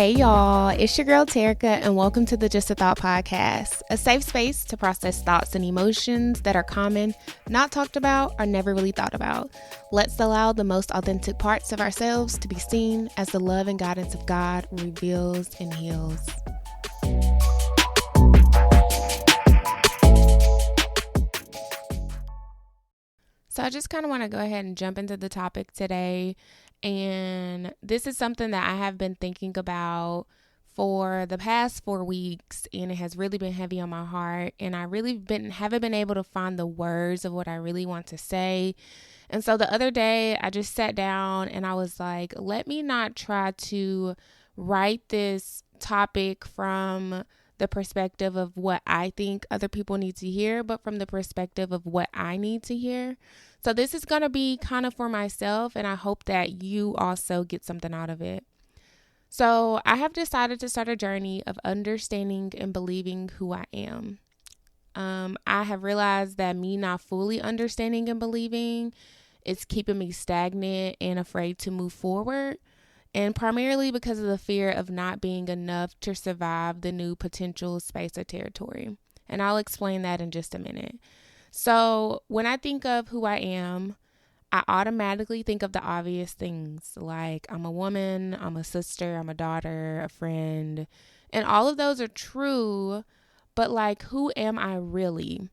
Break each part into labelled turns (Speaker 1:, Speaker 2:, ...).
Speaker 1: Hey y'all, it's your girl Terrika and welcome to the Just a Thought podcast, a safe space to process thoughts and emotions that are common, not talked about, or never really thought about. Let's allow the most authentic parts of ourselves to be seen as the love and guidance of God reveals and heals. So I just kind of want to go ahead and jump into the topic today. And this is something that I have been thinking about for the past 4 weeks, and it has really been heavy on my heart. And I really haven't been able to find the words of what I really want to say. And so the other day I just sat down and I was like, let me not try to write this topic from the perspective of what I think other people need to hear, but from the perspective of what I need to hear. So this is going to be kind of for myself, and I hope that you also get something out of it. So I have decided to start a journey of understanding and believing who I am. I have realized that me not fully understanding and believing is keeping me stagnant and afraid to move forward. And primarily because of the fear of not being enough to survive the new potential space or territory. And I'll explain that in just a minute. So when I think of who I am, I automatically think of the obvious things like I'm a woman, I'm a sister, I'm a daughter, a friend. And all of those are true, but like, who am I really?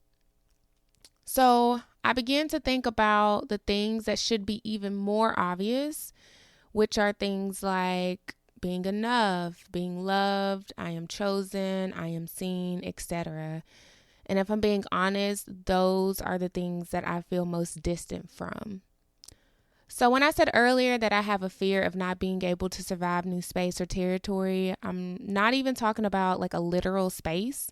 Speaker 1: So I began to think about the things that should be even more obvious, which are things like being enough, being loved, I am chosen, I am seen, etc. And if I'm being honest, those are the things that I feel most distant from. So when I said earlier that I have a fear of not being able to survive new space or territory, I'm not even talking about like a literal space.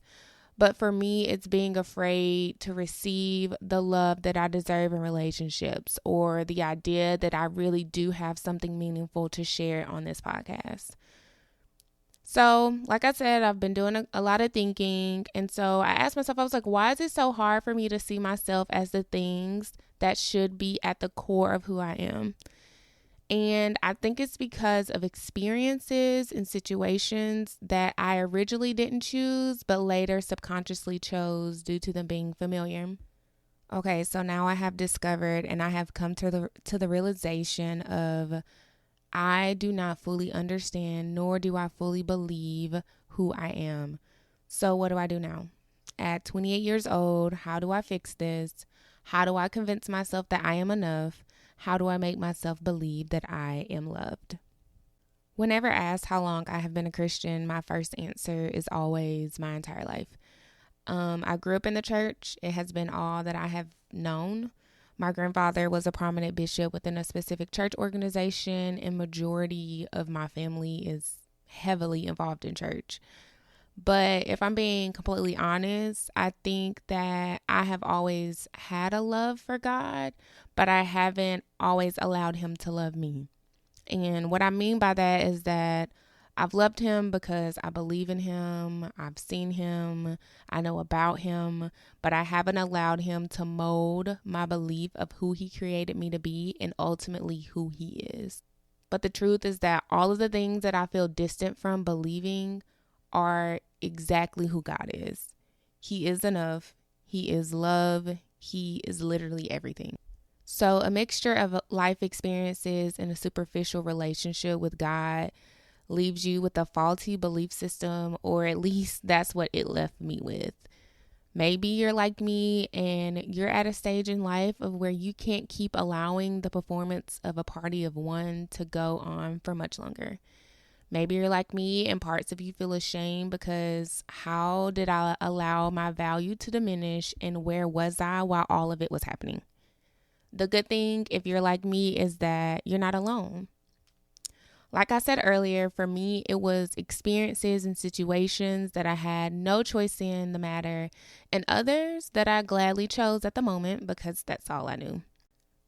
Speaker 1: But for me, it's being afraid to receive the love that I deserve in relationships, or the idea that I really do have something meaningful to share on this podcast. So, like I said, I've been doing a lot of thinking. And so I asked myself, I was like, why is it so hard for me to see myself as the things that should be at the core of who I am? And I think it's because of experiences and situations that I originally didn't choose, but later subconsciously chose due to them being familiar. Okay, so now I have discovered and I have come to the realization of I do not fully understand, nor do I fully believe who I am. So what do I do now? At 28 years old, how do I fix this? How do I convince myself that I am enough? How do I make myself believe that I am loved? Whenever asked how long I have been a Christian, my first answer is always my entire life. I grew up in the church. It has been all that I have known. My grandfather was a prominent bishop within a specific church organization, and majority of my family is heavily involved in church. But if I'm being completely honest, I think that I have always had a love for God, but I haven't always allowed him to love me. And what I mean by that is that I've loved him because I believe in him, I've seen him, I know about him, but I haven't allowed him to mold my belief of who he created me to be and ultimately who he is. But the truth is that all of the things that I feel distant from believing are exactly who God is. He is enough. He is love. He is literally everything. So a mixture of life experiences and a superficial relationship with God leaves you with a faulty belief system, or at least that's what it left me with. Maybe you're like me and you're at a stage in life of where you can't keep allowing the performance of a party of one to go on for much longer. Maybe you're like me and parts of you feel ashamed because how did I allow my value to diminish, and where was I while all of it was happening? The good thing, if you're like me, is that you're not alone. Like I said earlier, for me, it was experiences and situations that I had no choice in the matter, and others that I gladly chose at the moment because that's all I knew.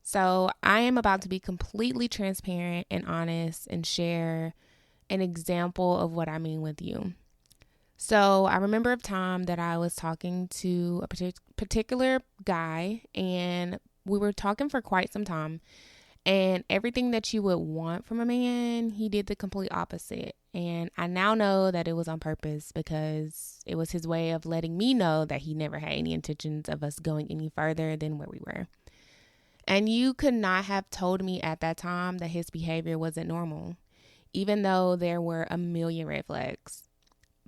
Speaker 1: So I am about to be completely transparent and honest and share an example of what I mean with you. So I remember a time that I was talking to a particular guy, and we were talking for quite some time. And everything that you would want from a man, he did the complete opposite. And I now know that it was on purpose because it was his way of letting me know that he never had any intentions of us going any further than where we were. And you could not have told me at that time that his behavior wasn't normal, even though there were a million red flags.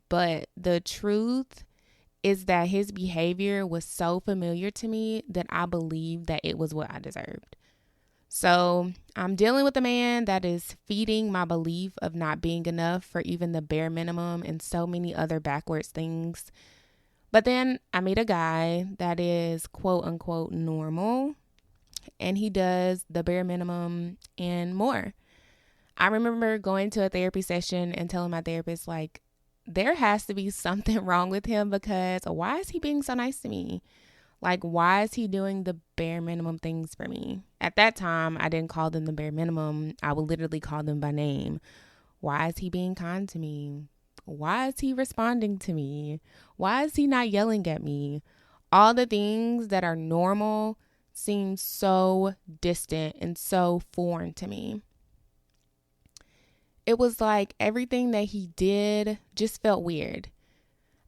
Speaker 1: But the truth is that his behavior was so familiar to me that I believed that it was what I deserved. So I'm dealing with a man that is feeding my belief of not being enough for even the bare minimum and so many other backwards things. But then I meet a guy that is quote unquote normal, and he does the bare minimum and more. I remember going to a therapy session and telling my therapist, like, there has to be something wrong with him because why is he being so nice to me? Like, why is he doing the bare minimum things for me? At that time, I didn't call them the bare minimum. I would literally call them by name. Why is he being kind to me? Why is he responding to me? Why is he not yelling at me? All the things that are normal seem so distant and so foreign to me. It was like everything that he did just felt weird.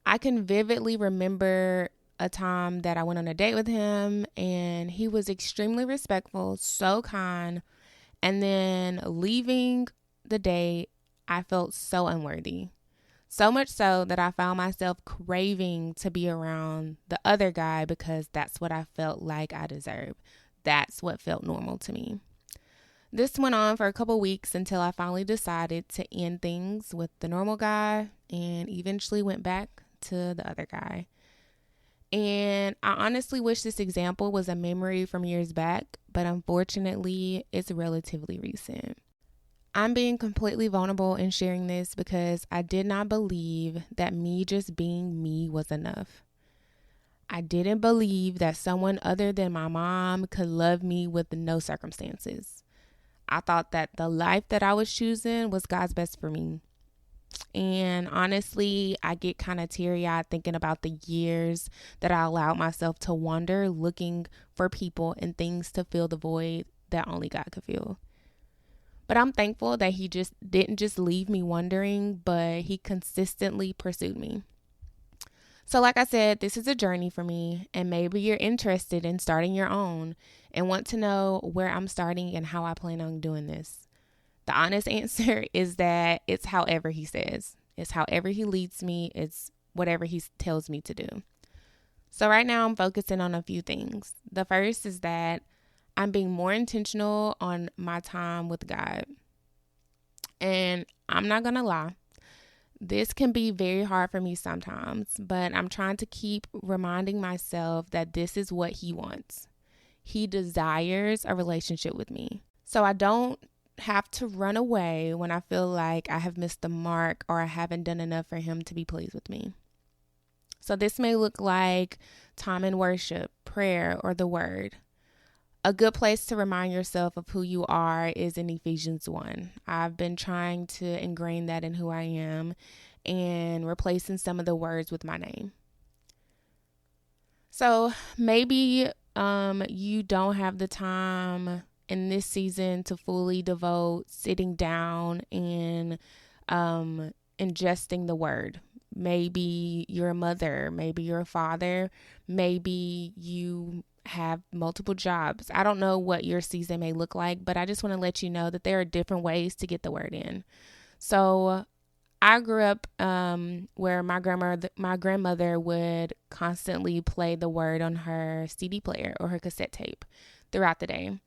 Speaker 1: I can vividly remember a time that I went on a date with him and he was extremely respectful, so kind. And then leaving the date, I felt so unworthy. So much so that I found myself craving to be around the other guy because that's what I felt like I deserved. That's what felt normal to me. This went on for a couple weeks until I finally decided to end things with the normal guy and eventually went back to the other guy. And I honestly wish this example was a memory from years back, but unfortunately, it's relatively recent. I'm being completely vulnerable in sharing this because I did not believe that me just being me was enough. I didn't believe that someone other than my mom could love me with no circumstances. I thought that the life that I was choosing was God's best for me. And honestly, I get kind of teary-eyed thinking about the years that I allowed myself to wander looking for people and things to fill the void that only God could fill. But I'm thankful that he just didn't just leave me wondering, but he consistently pursued me. So like I said, this is a journey for me, and maybe you're interested in starting your own and want to know where I'm starting and how I plan on doing this. The honest answer is that it's however he says. It's however he leads me. It's whatever he tells me to do. So right now I'm focusing on a few things. The first is that I'm being more intentional on my time with God. And I'm not going to lie. This can be very hard for me sometimes, but I'm trying to keep reminding myself that this is what he wants. He desires a relationship with me. So I don't have to run away when I feel like I have missed the mark or I haven't done enough for him to be pleased with me. So this may look like time in worship, prayer, or the word. A good place to remind yourself of who you are is in Ephesians 1. I've been trying to ingrain that in who I am and replacing some of the words with my name. So maybe you don't have the time in this season to fully devote sitting down and ingesting the word. Maybe you're a mother, maybe you're a father, maybe you have multiple jobs. I don't know what your season may look like, but I just want to let you know that there are different ways to get the word in. So I grew up where my grandmother would constantly play the word on her CD player or her cassette tape throughout the day,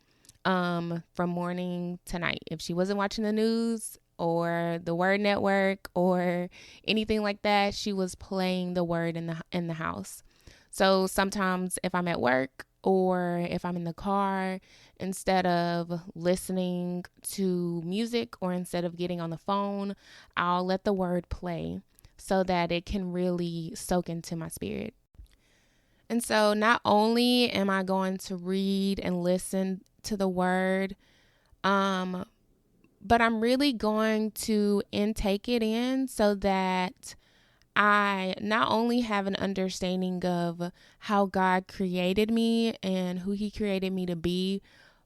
Speaker 1: from morning to night. If she wasn't watching the news or the Word Network or anything like that, she was playing the word in the house. So sometimes if I'm at work or if I'm in the car, instead of listening to music or instead of getting on the phone, I'll let the word play so that it can really soak into my spirit. And so not only am I going to read and listen to the word, but I'm really going to intake it in so that I not only have an understanding of how God created me and who he created me to be,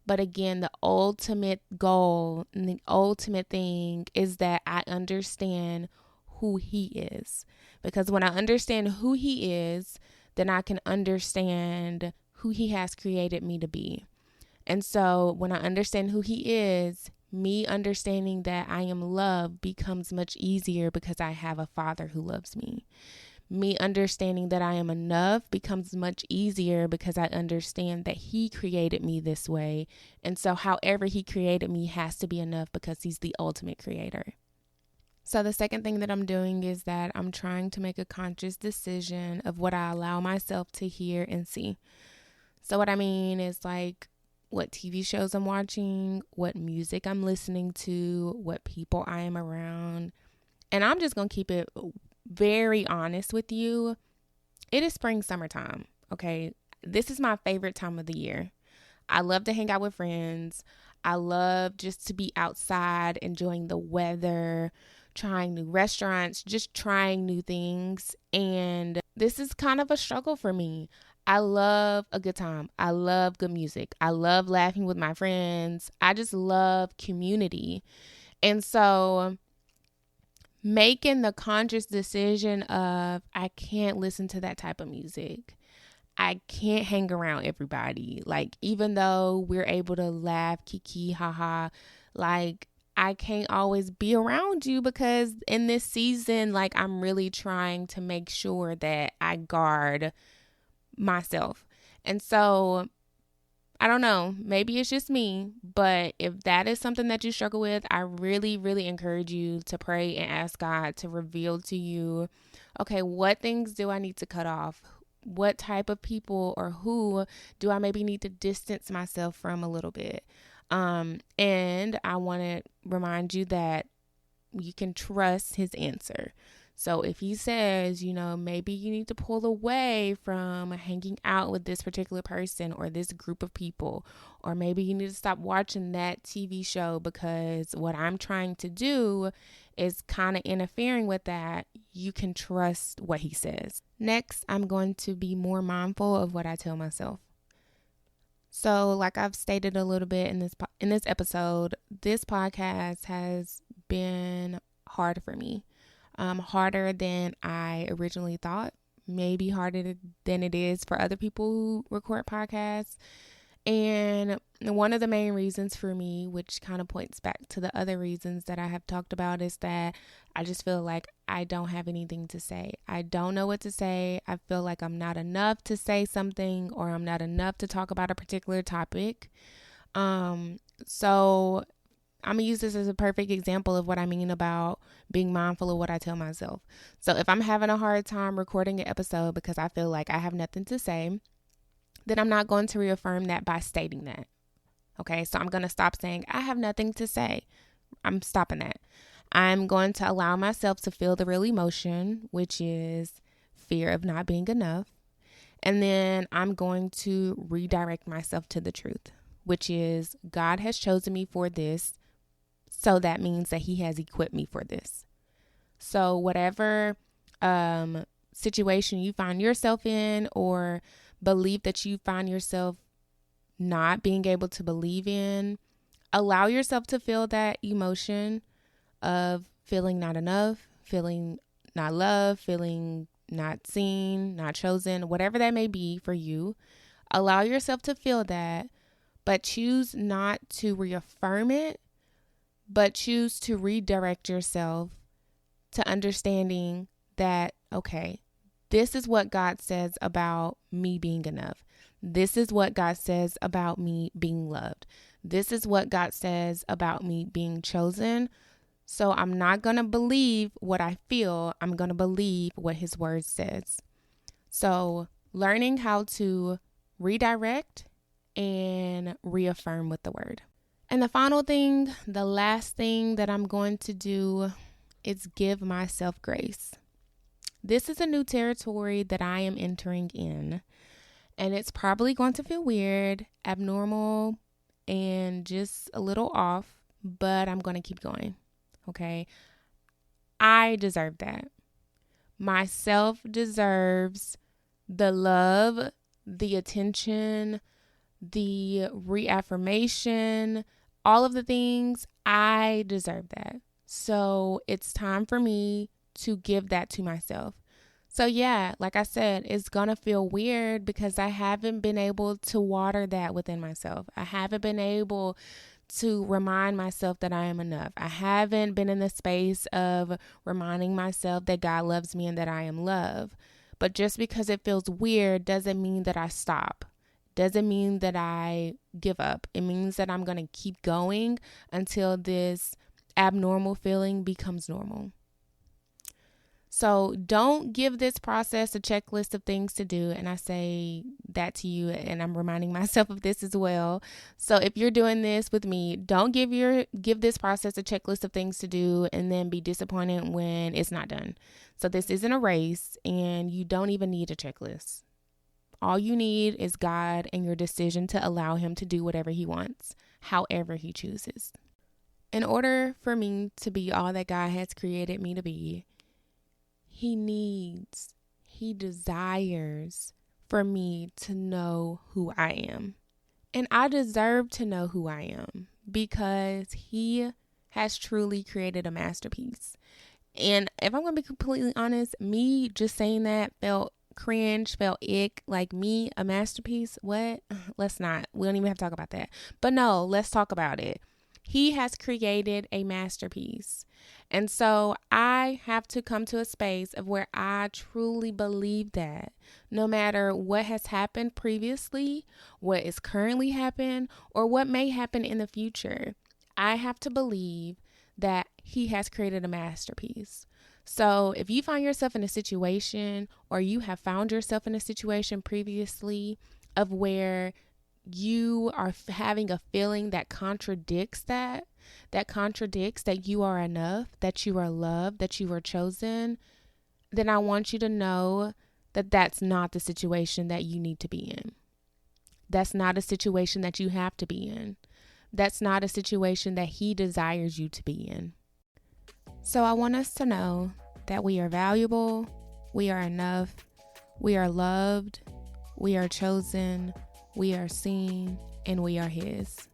Speaker 1: But again, the ultimate goal and the ultimate thing is that I understand who he is. Because when I understand who he is, then I can understand who he has created me to be. And so when I understand who he is, me understanding that I am loved becomes much easier because I have a father who loves me. Me understanding that I am enough becomes much easier because I understand that he created me this way. And so however he created me has to be enough because he's the ultimate creator. So the second thing that I'm doing is that I'm trying to make a conscious decision of what I allow myself to hear and see. So what I mean is like what TV shows I'm watching, what music I'm listening to, what people I am around. And I'm just going to keep it very honest with you. It is spring, summertime. Okay. This is my favorite time of the year. I love to hang out with friends. I love just to be outside, enjoying the weather, trying new restaurants, just trying new things. And this is kind of a struggle for me. I love a good time. I love good music. I love laughing with my friends. I just love community. And so making the conscious decision of I can't listen to that type of music. I can't hang around everybody. Like, even though we're able to laugh, kiki, haha, like, I can't always be around you because in this season, like, I'm really trying to make sure that I guard myself. And so I don't know, maybe it's just me, but if that is something that you struggle with, I really, really encourage you to pray and ask God to reveal to you, okay, what things do I need to cut off? What type of people or who do I maybe need to distance myself from a little bit? And I want to remind you that you can trust his answer. So if he says, maybe you need to pull away from hanging out with this particular person or this group of people, or maybe you need to stop watching that TV show because what I'm trying to do is kind of interfering with that, you can trust what he says. Next, I'm going to be more mindful of what I tell myself. So like I've stated a little bit in this episode, this podcast has been hard for me. Harder than I originally thought, maybe harder than it is for other people who record podcasts. And one of the main reasons for me, which kind of points back to the other reasons that I have talked about, is that I just feel like I don't have anything to say. I don't know what to say. I feel like I'm not enough to say something, or I'm not enough to talk about a particular topic. So I'm going to use this as a perfect example of what I mean about being mindful of what I tell myself. So if I'm having a hard time recording an episode because I feel like I have nothing to say, then I'm not going to reaffirm that by stating that. Okay, so I'm going to stop saying I have nothing to say. I'm stopping that. I'm going to allow myself to feel the real emotion, which is fear of not being enough. And then I'm going to redirect myself to the truth, which is God has chosen me for this. So that means that he has equipped me for this. So whatever situation you find yourself in, or belief that you find yourself not being able to believe in, allow yourself to feel that emotion of feeling not enough, feeling not loved, feeling not seen, not chosen, whatever that may be for you. Allow yourself to feel that, but choose not to reaffirm it, but choose to redirect yourself to understanding that, okay, this is what God says about me being enough. This is what God says about me being loved. This is what God says about me being chosen. So I'm not going to believe what I feel. I'm going to believe what his word says. So learning how to redirect and reaffirm with the word. And the final thing, the last thing that I'm going to do is give myself grace. This is a new territory that I am entering in, and it's probably going to feel weird, abnormal, and just a little off, but I'm going to keep going, okay? I deserve that. Myself deserves the love, the attention, the reaffirmation, all of the things. I deserve that. So it's time for me to give that to myself. So yeah, like I said, it's going to feel weird because I haven't been able to water that within myself. I haven't been able to remind myself that I am enough. I haven't been in the space of reminding myself that God loves me and that I am loved. But just because it feels weird doesn't mean that I stop. Doesn't mean that I give up. It means that I'm going to keep going until this abnormal feeling becomes normal. So don't give this process a checklist of things to do. And I say that to you, and I'm reminding myself of this as well. So if you're doing this with me, don't give this process a checklist of things to do and then be disappointed when it's not done. So this isn't a race, and you don't even need a checklist. All you need is God and your decision to allow him to do whatever he wants, however he chooses. In order for me to be all that God has created me to be, he desires for me to know who I am. And I deserve to know who I am because he has truly created a masterpiece. And if I'm going to be completely honest, me just saying that felt cringe, felt ick, like me, a masterpiece. What? Let's not. We don't even have to talk about that. But no, let's talk about it. He has created a masterpiece. And so I have to come to a space of where I truly believe that no matter what has happened previously, what is currently happening, or what may happen in the future, I have to believe that he has created a masterpiece. So if you find yourself in a situation, or you have found yourself in a situation previously of where you are having a feeling that contradicts that you are enough, that you are loved, that you are chosen, then I want you to know that that's not the situation that you need to be in. That's not a situation that you have to be in. That's not a situation that he desires you to be in. So I want us to know that we are valuable, we are enough, we are loved, we are chosen, we are seen, and we are his.